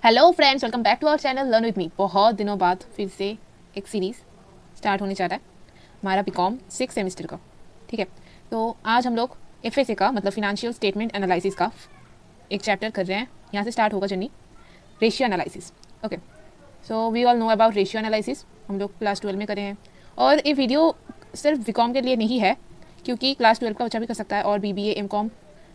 Hello friends, welcome back to our channel learn with me. बहुत दिनों बाद फिर से एक सीरीज़ स्टार्ट होने जा रहा है हमारा बीकॉम 6 सेमेस्टर का। ठीक है, तो आज हम लोग एफएसए का मतलब फिनेंशियल स्टेटमेंट एनालिसिस का एक चैप्टर कर रहे हैं। यहाँ से स्टार्ट होगा journey ratio analysis. Okay, so we all know about ratio analysis, हम लोग क्लास 12 में करे हैं। और ये वीडियो सिर्फ बीकॉम के लिए नहीं है, क्योंकि क्लास 12 का बच्चा भी कर सकता है और बीबीए एमकॉम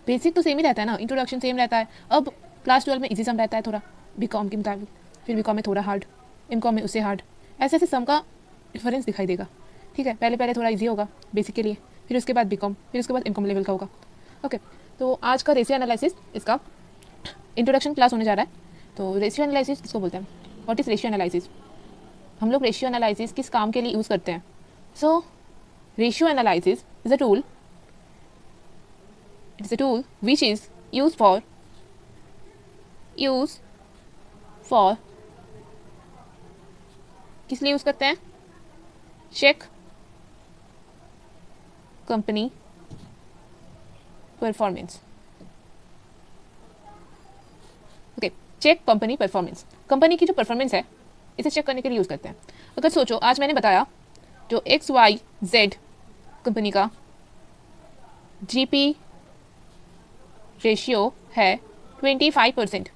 बेसिक तो सेम ही रहता है ना, इंट्रोडक्शन सेम रहता है। अब क्लास 12 में इजी सम रहता है थोड़ा बीकॉम के मुताबिक, फिर बीकॉम में थोड़ा हार्ड, एमकॉम में उससे हार्ड, ऐसे ऐसे सम का डिफरेंस दिखाई देगा। ठीक है, पहले पहले थोड़ा इजी होगा बेसिक के लिए, फिर उसके बाद बीकॉम, फिर उसके बाद एमकॉम लेवल का होगा। ओके, तो आज का रेशियो एनालिसिस इसका इंट्रोडक्शन क्लास होने जा रहा है। तो रेशियो एनालिसिस किसको बोलते हैं, व्हाट इज़ रेशियो एनालिसिस, हम लोग रेशियो एनालिसिस किस काम के लिए यूज़ करते हैं। So ratio analysis is a tool, it is a tool which is used for किस लिए यूज़ करते हैं, check company performance. Okay, check company performance, company की जो परफॉर्मेंस है इसे चेक करने के लिए यूज़ करते हैं। अगर सोचो, आज मैंने बताया जो XYZ कंपनी का जीपी रेशियो है 25%,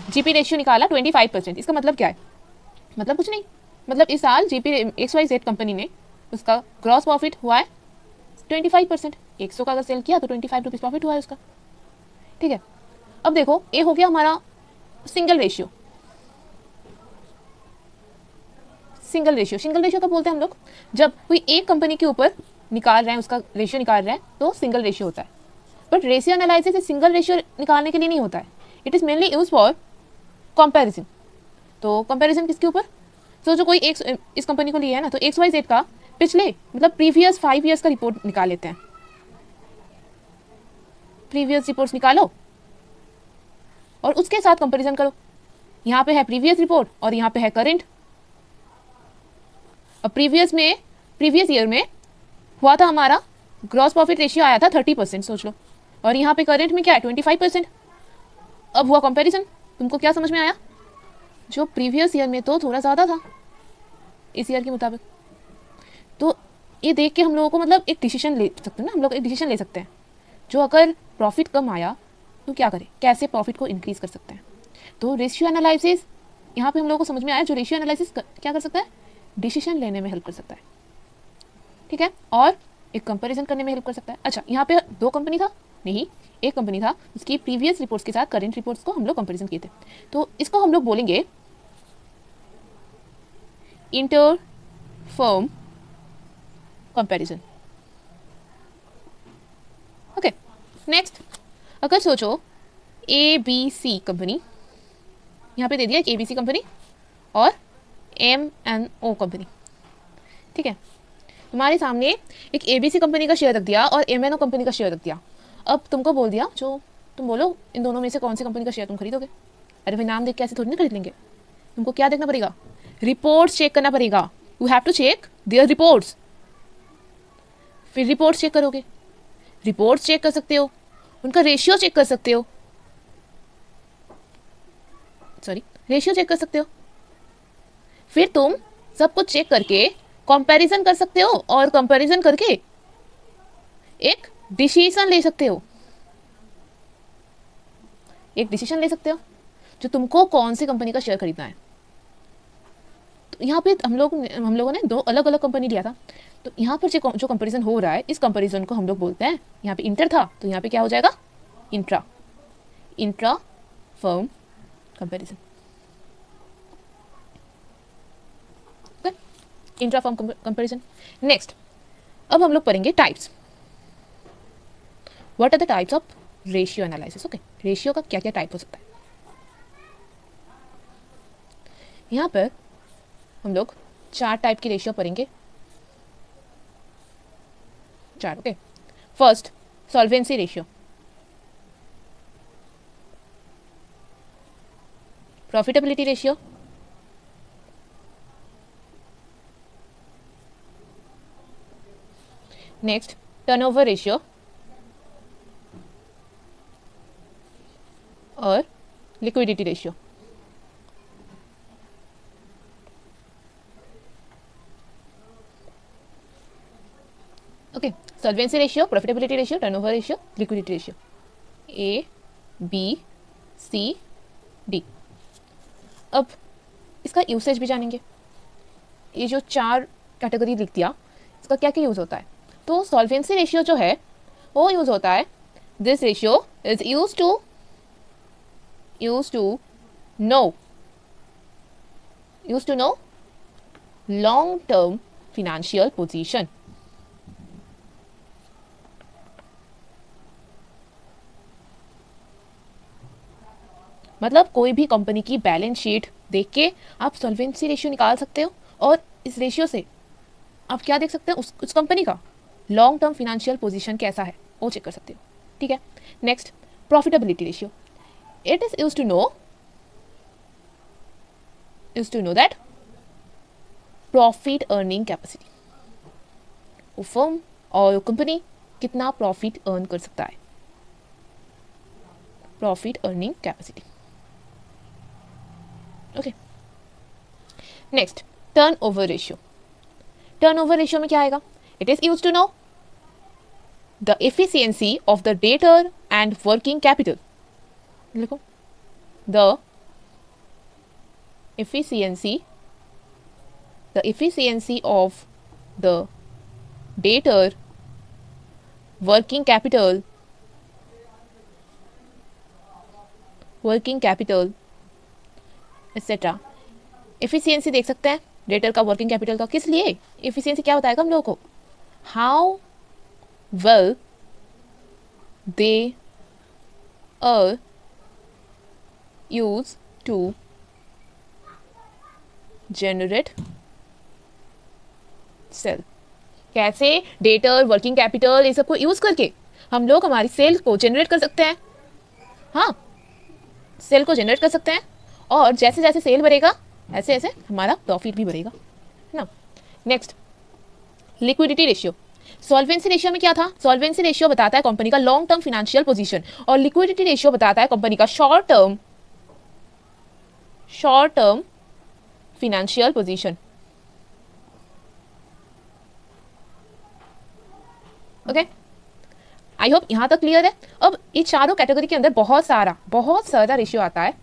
जीपी रेशियो निकाला 25%, इसका मतलब क्या है, मतलब कुछ नहीं, मतलब इस साल जीपी XYZ कंपनी ने उसका ग्रॉस प्रॉफिट हुआ है 25%। 100 का अगर सेल किया तो 25 रुपीज़ प्रॉफिट हुआ है उसका। ठीक है, अब देखो ये हो गया हमारा सिंगल रेशियो। सिंगल रेशियो कब बोलते हैं हम लोग, जब कोई एक कंपनी के ऊपर निकाल रहे हैं, उसका रेशियो निकाल रहे हैं, तो सिंगल रेशियो होता है। But ratio analysis single ratio निकालने के लिए नहीं होता है, it is mainly use for comparison. तो कंपैरिजन किसके ऊपर, तो जो कोई एक इस कंपनी को लिया है ना, तो XYZ का पिछले मतलब प्रीवियस 5 ईयर्स का रिपोर्ट निकाल लेते हैं। प्रीवियस रिपोर्ट्स निकालो और उसके साथ कंपैरिजन करो। यहाँ पे है प्रीवियस रिपोर्ट और यहाँ पे है करंट। अब प्रीवियस ईयर में हुआ था हमारा ग्रॉस प्रॉफिट रेशियो आया था 30%, सोच लो, और यहाँ पे करंट में क्या है 25%। अब हुआ कंपैरिजन, तुमको क्या समझ में आया, जो प्रीवियस ईयर में तो थोड़ा ज़्यादा था इस ईयर के मुताबिक। तो ये देख के हम लोगों को मतलब एक डिसीजन ले सकते हैं ना, हम लोग एक डिसीजन ले सकते हैं, जो अगर प्रॉफिट कम आया तो क्या करें, कैसे प्रॉफिट को इंक्रीज कर सकते हैं। तो रेशियो एनालिसिस यहाँ पे हम लोगों को समझ में आया, जो रेशियो एनालिसिस क्या कर सकता है, डिसीजन लेने में हेल्प कर सकता है। ठीक है, और एक कंपैरिजन करने में हेल्प कर सकता है। अच्छा, यहाँ पे 2 कंपनी था, नहीं एक कंपनी था, उसकी प्रीवियस रिपोर्ट्स के साथ करंट रिपोर्ट्स को हम लोग कंपैरिजन किए थे। तो इसको हम लोग बोलेंगे inter firm comparison. Okay, next अगर सोचो ABC कंपनी, यहाँ पे दे दिया एक ABC कंपनी और MNO कंपनी। ठीक है, तुम्हारे सामने एक ABC कंपनी का शेयर रख दिया और MNO कंपनी का शेयर रख दिया। अब तुमको बोल दिया, जो तुम बोलो इन दोनों में से कौन सी कंपनी का शेयर तुम खरीदोगे। अरे भाई, नाम देख के ऐसे थोड़ी ना खरीद लेंगे, तुमको क्या देखना पड़ेगा, रिपोर्ट्स चेक करना पड़ेगा। You have to check their reports. फिर रिपोर्ट्स चेक करोगे, रिपोर्ट्स चेक कर सकते हो, उनका रेशियो चेक कर सकते हो, रेशियो चेक कर सकते हो। फिर तुम सब कुछ चेक करके कंपैरिजन कर सकते हो और कंपैरिजन करके एक डिसीजन ले सकते हो, एक डिसीजन ले सकते हो जो तुमको कौन सी कंपनी का शेयर खरीदना है। तो यहाँ पे हम लोगों ने 2 अलग अलग कंपनी लिया था। तो यहाँ पर जो कंपैरिजन हो रहा है, इस कंपैरिजन को हम लोग बोलते हैं, यहाँ पे इंटर था तो यहाँ पे क्या हो जाएगा, intra firm comparison. Intra firm comparison. Next, अब हम लोग पढ़ेंगे types, what are the types of ratio analysis. Okay, ratio का क्या क्या टाइप हो सकता है। यहाँ पर हम लोग 4 टाइप की रेशियो पढ़ेंगे, 4। Okay, first solvency ratio, profitability ratio, next turnover ratio, और liquidity ratio, okay, solvency ratio, profitability ratio, turnover ratio, liquidity ratio, A B C D. अब इसका यूसेज भी जानेंगे। ये जो 4 कैटेगरी लिख दिया, इसका क्या क्या यूज़ होता है। तो सॉल्वेंसी रेशियो जो है वो यूज़ होता है, this ratio is use to know long term financial position. मतलब कोई भी कंपनी की बैलेंस शीट देख के आप सॉल्वेंसी रेशियो निकाल सकते हो, और इस रेशियो से आप क्या देख सकते हो, उस कंपनी का लॉन्ग टर्म फिनेंशियल पोजीशन कैसा है वो चेक कर सकते हो। ठीक है, next profitability ratio, it is use to know that profit earning capacity, वो फर्म और कंपनी कितना प्रॉफिट अर्न कर सकता है, profit earning capacity. Okay, next turnover ratio. Turnover ratio में क्या आएगा, it is use to know the efficiency of the debtor and working capital. लिखो, द efficiency of the debtor, working capital etc. एफिशिएंसी देख सकते हैं डेटर का, वर्किंग कैपिटल का। किस लिए एफिशिएंसी क्या बताएगा हम लोगों को, how well they are use to generate sale. कैसे डेटर, वर्किंग कैपिटल, ये सबको यूज करके हम लोग हमारी सेल को जनरेट कर सकते हैं। हाँ, सेल को जनरेट कर सकते हैं, और जैसे जैसे सेल बढ़ेगा ऐसे ऐसे हमारा प्रॉफिट भी बढ़ेगा, है ना। Next liquidity ratio. Solvency ratio में क्या था, सॉल्वेंसी रेशियो बताता है कंपनी का लॉन्ग टर्म फाइनेंशियल पोजीशन, और लिक्विडिटी रेशियो बताता है कंपनी का short term financial position. Okay, I hope यहां तक क्लियर है। अब ये चारों कैटेगरी के अंदर बहुत सारा रेशियो आता है।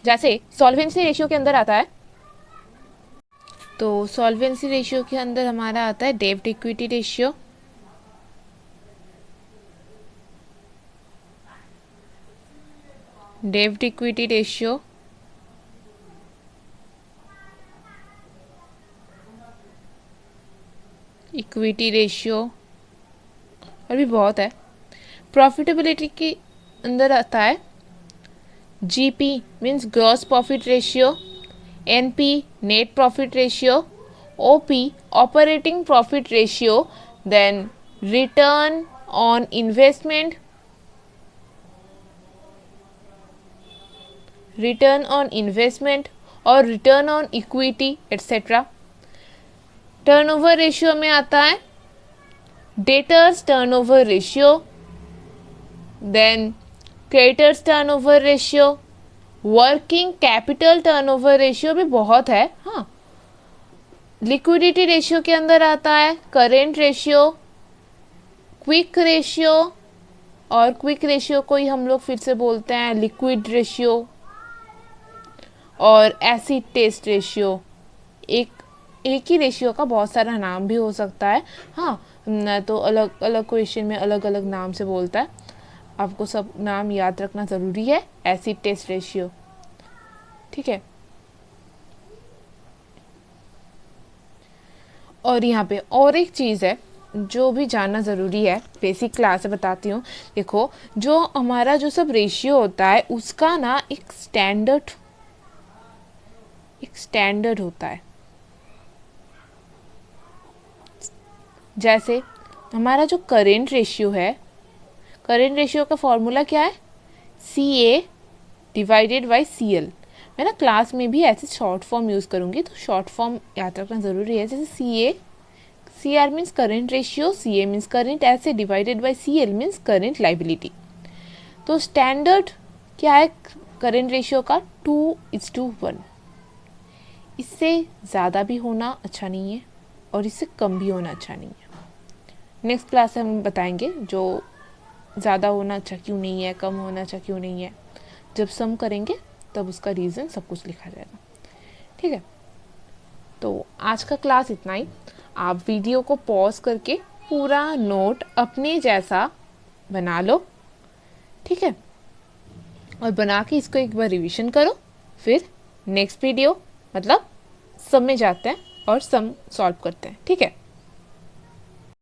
जैसे सॉल्वेंसी रेशियो के अंदर आता है, तो सॉल्वेंसी रेशियो के अंदर हमारा आता है डेब्ट इक्विटी रेशियो, इक्विटी रेशियो और भी बहुत है। प्रॉफिटेबिलिटी के अंदर आता है GP means gross profit ratio, NP net profit ratio, OP operating profit ratio, then return on investment, और return on equity etcetera. Turnover ratio में आता है debtors turnover ratio, then creditors turnover ratio, working capital turnover ratio भी बहुत है। हाँ, liquidity ratio के अंदर आता है करेंट रेशियो, क्विक रेशियो, और क्विक रेशियो को ही हम लोग फिर से बोलते हैं लिक्विड रेशियो, और एसिड टेस्ट रेशियो। एक ही रेशियो का बहुत सारा नाम भी हो सकता है। हाँ, तो अलग अलग क्वेश्चन में अलग अलग नाम से बोलता है, आपको सब नाम याद रखना ज़रूरी है। एसिड टेस्ट रेशियो, ठीक है। और यहाँ पे और एक चीज़ है जो भी जानना ज़रूरी है, बेसिक क्लास से बताती हूँ। देखो, जो हमारा जो सब रेशियो होता है उसका ना एक स्टैंडर्ड होता है। जैसे हमारा जो करेंट रेशियो है, करेंट रेशियो का फॉर्मूला क्या है, CA डिवाइडेड बाई CL। मैं ना क्लास में भी ऐसे शॉर्ट फॉर्म यूज़ करूँगी, तो शॉर्ट फॉर्म याद रखना ज़रूरी है। जैसे CR means current ratio, CA means current asset divided by CL means current liability. तो स्टैंडर्ड क्या है करेंट रेशियो का 2:1। इससे ज़्यादा भी होना अच्छा नहीं है और इससे कम भी होना अच्छा नहीं है। नेक्स्ट क्लास में हम बताएंगे जो ज़्यादा होना अच्छा क्यों नहीं है, कम होना अच्छा क्यों नहीं है। जब सम करेंगे तब उसका रीज़न सब कुछ लिखा जाएगा। ठीक है, तो आज का क्लास इतना ही। आप वीडियो को पॉज करके पूरा नोट अपने जैसा बना लो, ठीक है, और बना के इसको एक बार रिवीजन करो। फिर नेक्स्ट वीडियो मतलब सम में जाते हैं और सम सॉल्व करते हैं। ठीक है।